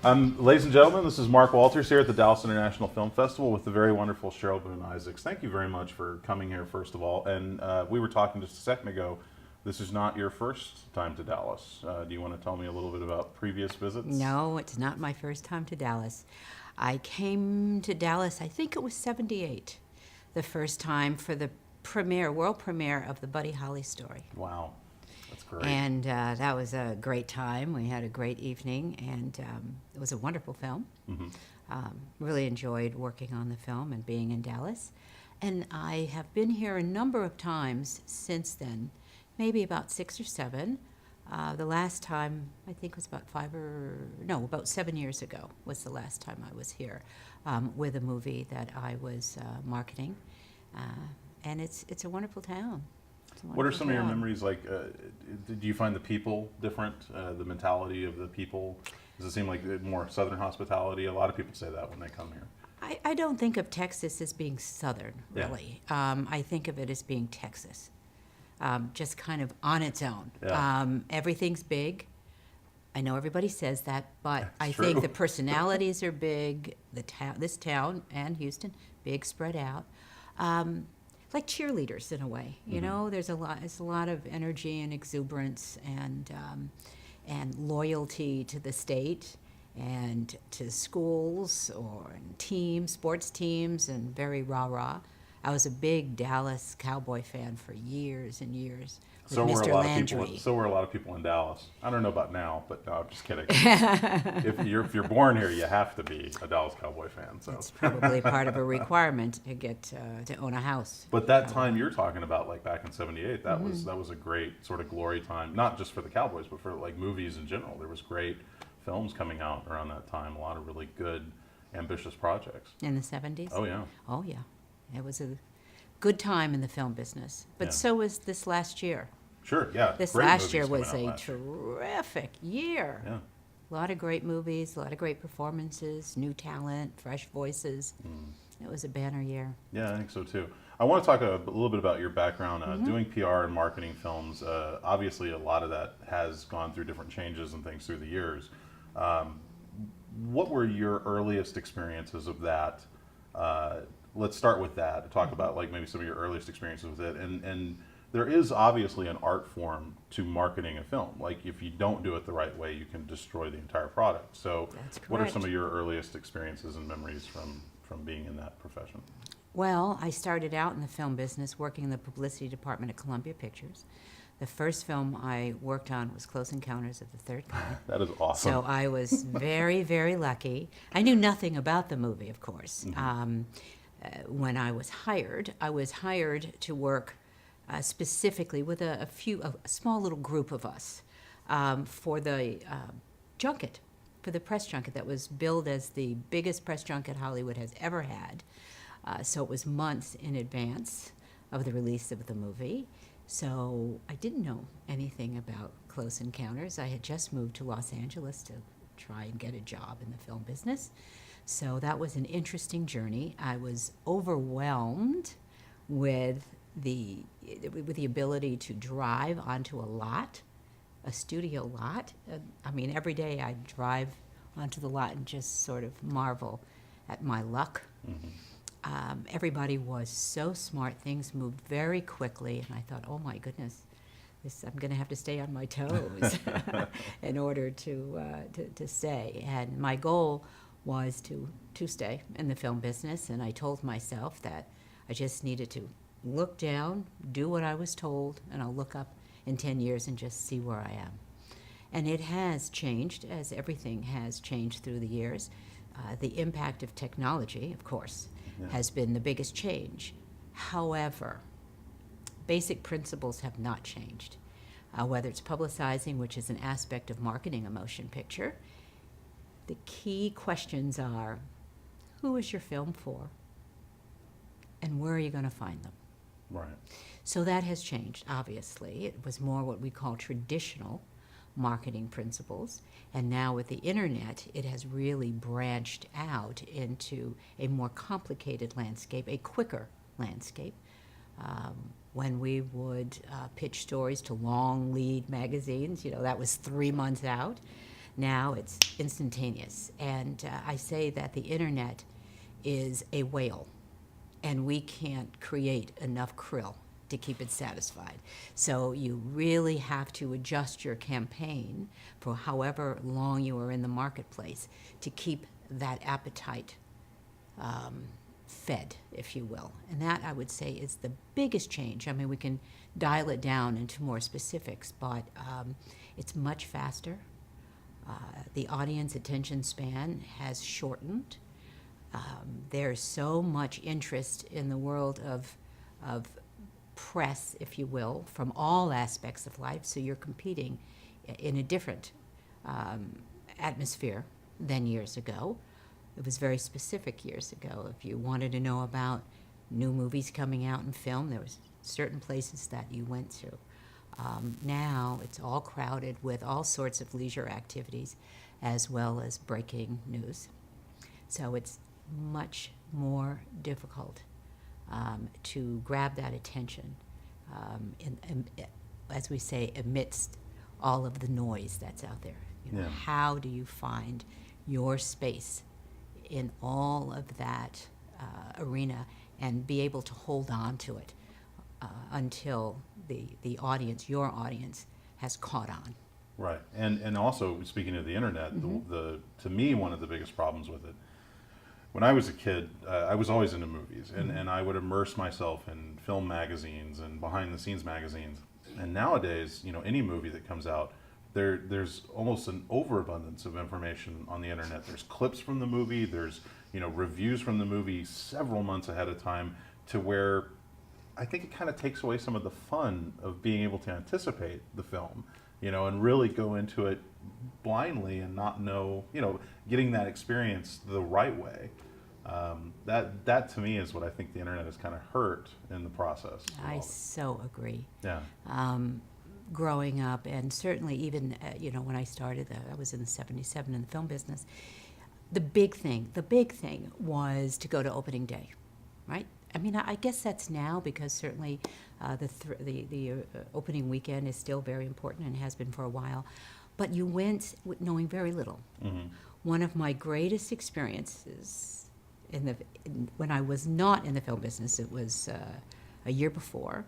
Ladies and gentlemen, this is Mark Walters here at the Dallas International Film Festival with the very wonderful Cheryl Boone Isaacs. Thank you very much for coming here, first of all. And we were talking just a second ago. This is not your first time to Dallas. Do you want to tell me a little bit about previous visits? No, it's not my first time to Dallas. I came to Dallas, I think it was 78, the first time for the world premiere of the Buddy Holly story. Wow, that's great. And that was a great time. We had a great evening, and it was a wonderful film. Really enjoyed working on the film and being in Dallas. And I have been here a number of times since then, maybe about 6 or 7. The last time, I think, was about 7 years ago was the last time I was here with a movie that I was marketing. And it's a wonderful town. What are some of your memories like? Do you find the people different? The mentality of the people? Does it seem like more Southern hospitality? A lot of people say that when they come here. I don't think of Texas as being Southern, really. Yeah. I think of it as being Texas, just kind of on its own. Yeah. Everything's big. I know everybody says that, but That's I true. think the personalities are big. This town and Houston, big, spread out. Like cheerleaders in a way, you know. There's a lot of energy and exuberance and loyalty to the state and to schools or teams, sports teams, and very rah-rah. I was a big Dallas Cowboy fan for years and years. So with were Mr. a lot Landry. of people. So were a lot of people in Dallas. I don't know about now, but no, I'm just kidding. if you're born here, you have to be a Dallas Cowboy fan. So It's probably part of a requirement to get to own a house. But that time you're talking about, like back in '78, that was a great sort of glory time, not just for the Cowboys, but for like movies in general. There was great films coming out around that time. A lot of really good, ambitious projects. In the 70s? Oh yeah. Oh, yeah. It was a good time in the film business. But Yeah. so was this last year. Sure. Yeah. This Great last movies year coming was out a last year. terrific year. Yeah. A lot of great movies, a lot of great performances, new talent, fresh voices. It was a banner year. Yeah, I think so too. I want to talk a little bit about your background doing PR and marketing films. Obviously, a lot of that has gone through different changes and things through the years. What were your earliest experiences of that? Let's start with that. Talk about like maybe some of your earliest experiences with it. And there is obviously an art form to marketing a film. Like if you don't do it the right way, you can destroy the entire product. So That's what are correct. some of your earliest experiences and memories from being in that profession? Well, I started out in the film business working in the publicity department at Columbia Pictures. The first film I worked on was Close Encounters of the Third Kind. That is awesome. So I was very, very lucky. I knew nothing about the movie, of course. When I was hired to work specifically with a small little group of us for the junket, for the press junket that was billed as the biggest press junket Hollywood has ever had. So it was months in advance of the release of the movie. So I didn't know anything about Close Encounters. I had just moved to Los Angeles to try and get a job in the film business. So that was an interesting journey. I was overwhelmed with the ability to drive onto a studio lot. I mean, every day I'd drive onto the lot and just sort of marvel at my luck. Everybody was so smart. Things moved very quickly, and I thought, oh my goodness, I'm going to have to stay on my toes in order to stay. And my goal was to stay in the film business, and I told myself that I just needed to look down, do what I was told, and I'll look up in 10 years and just see where I am. And it has changed, as everything has changed through the years. The impact of technology, of course, has been the biggest change. However, basic principles have not changed. Whether it's publicizing, which is an aspect of marketing a motion picture, the key questions are, who is your film for? And where are you going to find them? Right. So that has changed, obviously. It was more what we call traditional marketing principles. And now with the internet, it has really branched out into a more complicated landscape, a quicker landscape. When we would pitch stories to long lead magazines, that was 3 months out. Now it's instantaneous. And I say that the internet is a whale, and we can't create enough krill to keep it satisfied. So you really have to adjust your campaign for however long you are in the marketplace to keep that appetite fed, if you will. And that, I would say, is the biggest change. I mean, we can dial it down into more specifics, but it's much faster. The audience attention span has shortened. There's so much interest in the world of press, if you will, from all aspects of life, so you're competing in a different atmosphere than years ago. It was very specific years ago. If you wanted to know about new movies coming out in film, there was certain places that you went to. Now it's all crowded with all sorts of leisure activities as well as breaking news. So it's much more difficult to grab that attention, as we say, amidst all of the noise that's out there. You know, Yeah. How do you find your space in all of that arena and be able to hold on to it until the audience, your audience, has caught on? Right, and also speaking of the internet, the to me one of the biggest problems with it. When I was a kid, I was always into movies, and I would immerse myself in film magazines and behind-the-scenes magazines. And nowadays, you know, any movie that comes out, there's almost an overabundance of information on the internet. There's clips from the movie, there's, you know, reviews from the movie several months ahead of time, to where I think it kind of takes away some of the fun of being able to anticipate the film, you know, and really go into it blindly and not know, you know, getting that experience the right way. That to me is what I think the internet has kind of hurt in the process. I so agree. Yeah. Growing up, and certainly even, you know, when I started, I was in '77 in the film business, the big thing was to go to opening day, right? I mean, I guess that's now, because certainly the opening weekend is still very important and has been for a while. But you went knowing very little. Mm-hmm. One of my greatest experiences when I was not in the film business, it was a year before,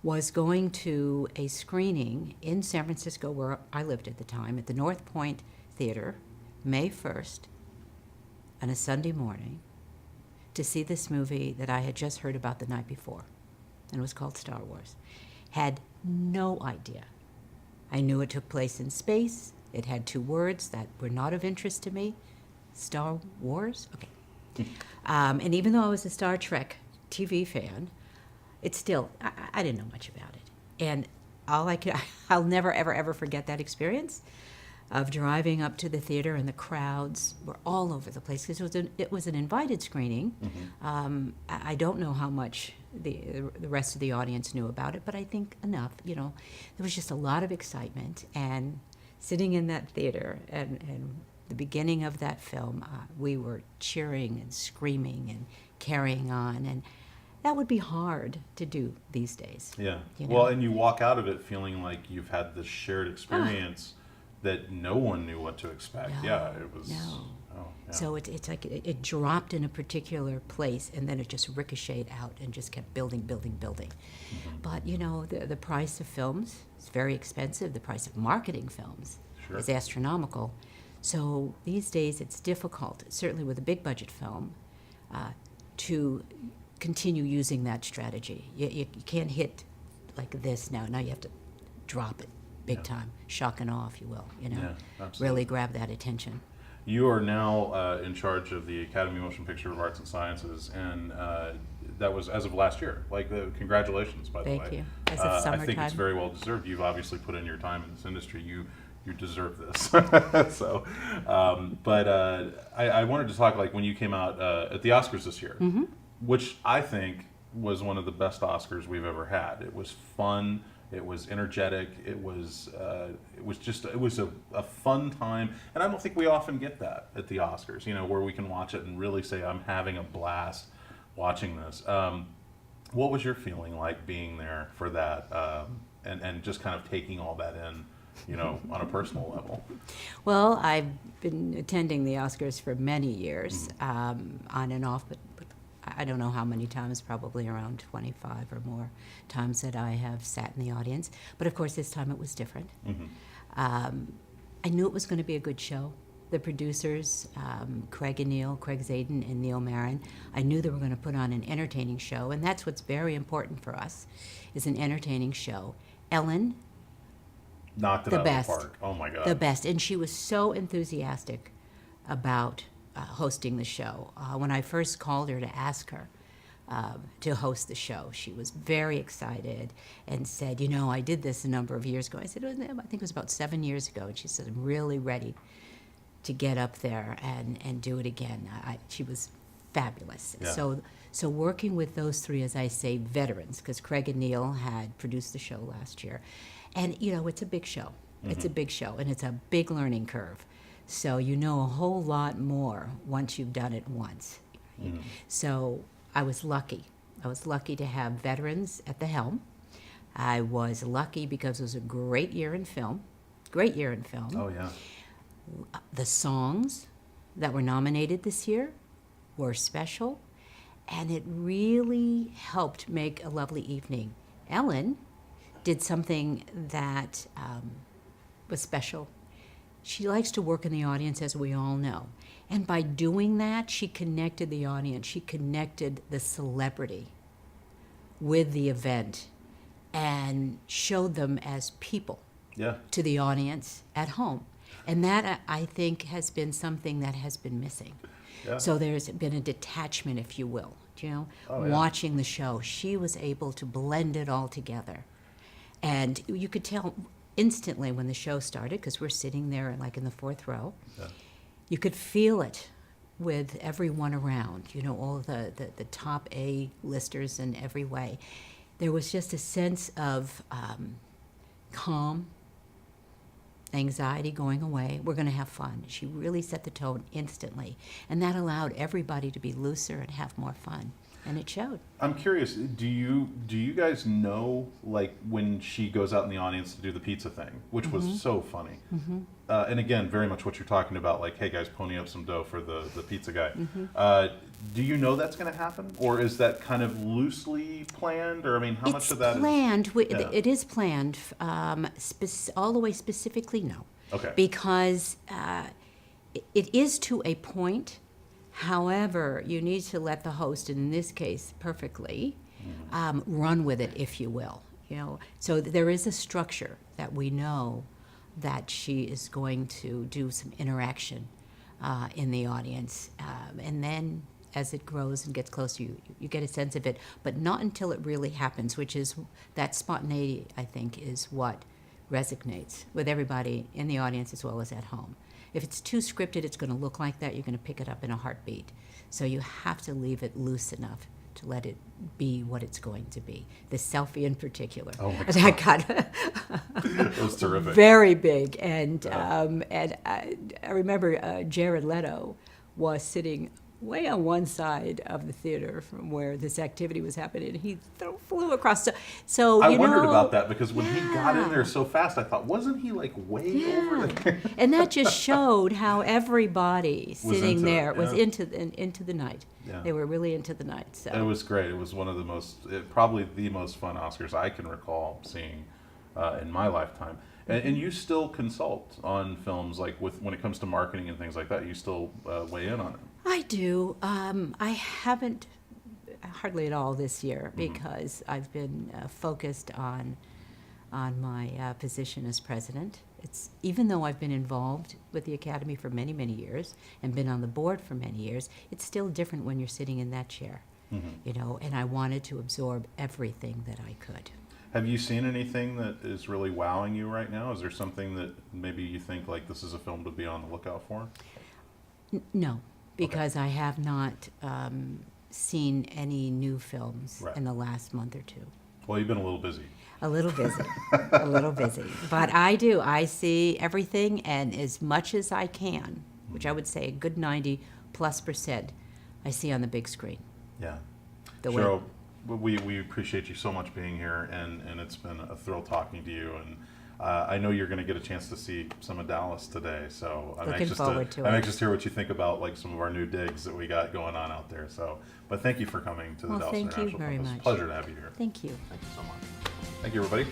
was going to a screening in San Francisco, where I lived at the time, at the North Point Theater, May 1st, on a Sunday morning, to see this movie that I had just heard about the night before, and it was called Star Wars. Had no idea. I knew it took place in space. It had two words that were not of interest to me. Star Wars? Okay. And even though I was a Star Trek TV fan, it's still, I didn't know much about it. And I'll never, ever, ever forget that experience of driving up to the theater, and the crowds were all over the place, because it was an invited screening. Mm-hmm. I don't know how much the rest of the audience knew about it, but I think enough. You know, there was just a lot of excitement, and sitting in that theater and the beginning of that film, we were cheering and screaming and carrying on, and that would be hard to do these days. Yeah. You know? Well, and you walk out of it feeling like you've had this shared experience that no one knew what to expect. No, Yeah, it was. no. Oh, yeah. So it's like it dropped in a particular place, and then it just ricocheted out and just kept building. Mm-hmm. But, you know, the price of films is very expensive. The price of marketing films Sure. is astronomical. So these days it's difficult, certainly with a big budget film, to continue using that strategy. You can't hit like this now. Now you have to drop it big Yeah. time, shock and awe, if you will, you know, Yeah, absolutely. really grab that attention. You are now in charge of the Academy Motion Picture of Arts and Sciences, and that was as of last year. Like, congratulations, by the way. Thank you. As of I think summertime. it's very well deserved. You've obviously put in your time in this industry. You deserve this. So, but I wanted to talk, like, when you came out at the Oscars this year, Mm-hmm. which I think was one of the best Oscars we've ever had. It was fun. It was energetic. It was a fun time, and I don't think we often get that at the Oscars. You know, where we can watch it and really say, "I'm having a blast watching this." What was your feeling like being there for that, and just kind of taking all that in on a personal level? Well, I've been attending the Oscars for many years, on and off, but I don't know how many times, probably around 25 or more times that I have sat in the audience. But of course, this time it was different. I knew it was going to be a good show. The producers, Craig Zaden and Neil Marin, I knew they were going to put on an entertaining show, and that's what's very important for us, is an entertaining show. Ellen, Knocked it the out best. of the park. Oh my God. the best, and she was so enthusiastic about hosting the show. When I first called her to ask her to host the show, she was very excited and said, I did this a number of years ago. I said, I think it was about 7 years ago, and she said, I'm really ready to get up there and do it again. She was fabulous. Yeah. So working with those three, as I say, veterans, because Craig and Neil had produced the show last year, and it's a big show. It's a big show, and it's a big learning curve. So you know a whole lot more once you've done it once. So I was lucky. I was lucky to have veterans at the helm. I was lucky because it was a great year in film. Great year in film. Oh yeah. The songs that were nominated this year were special, and it really helped make a lovely evening. Ellen did something that was special. She likes to work in the audience, as we all know. And by doing that, she connected the audience. She connected the celebrity with the event and showed them as people to the audience at home. And that, I think, has been something that has been missing. Yeah. So there's been a detachment, if you will, Oh, yeah. watching the show. She was able to blend it all together. And you could tell instantly when the show started, because we're sitting there like in the fourth row, you could feel it with everyone around, all the top A-listers in every way. There was just a sense of calm, anxiety going away. We're going to have fun. She really set the tone instantly, and that allowed everybody to be looser and have more fun, and it showed. I'm curious. Do you guys know, like, when she goes out in the audience to do the pizza thing, which was so funny, and again, very much what you're talking about, like, hey guys, pony up some dough for the pizza guy. Do you know that's going to happen, or is that kind of loosely planned, or I mean, how much of that It's planned. Yeah. It is planned. All the way specifically, no. Okay. Because it is to a point. However, you need to let the host, and in this case, perfectly, run with it, if you will. So there is a structure that we know that she is going to do some interaction in the audience, and then as it grows and gets closer, you get a sense of it, but not until it really happens, which is that spontaneity, I think, is what resonates with everybody in the audience as well as at home. If it's too scripted, it's going to look like that. You're going to pick it up in a heartbeat. So you have to leave it loose enough to let it be what it's going to be. The selfie in particular. Oh my that got It was terrific. very big. And I remember Jared Leto was sitting way on one side of the theater from where this activity was happening. He flew across. So I wondered about that, because when he got in there so fast, I thought, wasn't he like way Yeah. over there? And that just showed how everybody sitting into there it, was yeah. into the night. Yeah. They were really into the night. So It was great. It was one of the probably the most fun Oscars I can recall seeing in my lifetime. And you still consult on films, like when it comes to marketing and things like that. You still weigh in on it. I do. I haven't hardly at all this year, because I've been focused on my position as president. It's even though I've been involved with the Academy for many, many years and been on the board for many years, it's still different when you're sitting in that chair. And I wanted to absorb everything that I could. Have you seen anything that is really wowing you right now? Is there something that maybe you think, like, this is a film to be on the lookout for? No, because I have not seen any new films Right. in the last month or two. Well, you've been a little busy. A little busy, a little busy. But I do. I see everything, and as much as I can, which I would say a good 90+%, I see on the big screen. Yeah. The way- Cheryl, we appreciate you so much being here, and it's been a thrill talking to you. And I know you're going to get a chance to see some of Dallas today, so I'm Looking anxious forward to I'm it. anxious to hear what you think about like some of our new digs that we got going on out there. So, but thank you for coming to the Well, Dallas thank you International very Film. It's a much. pleasure to have you here. Thank you. Thank you so much. Thank you, everybody.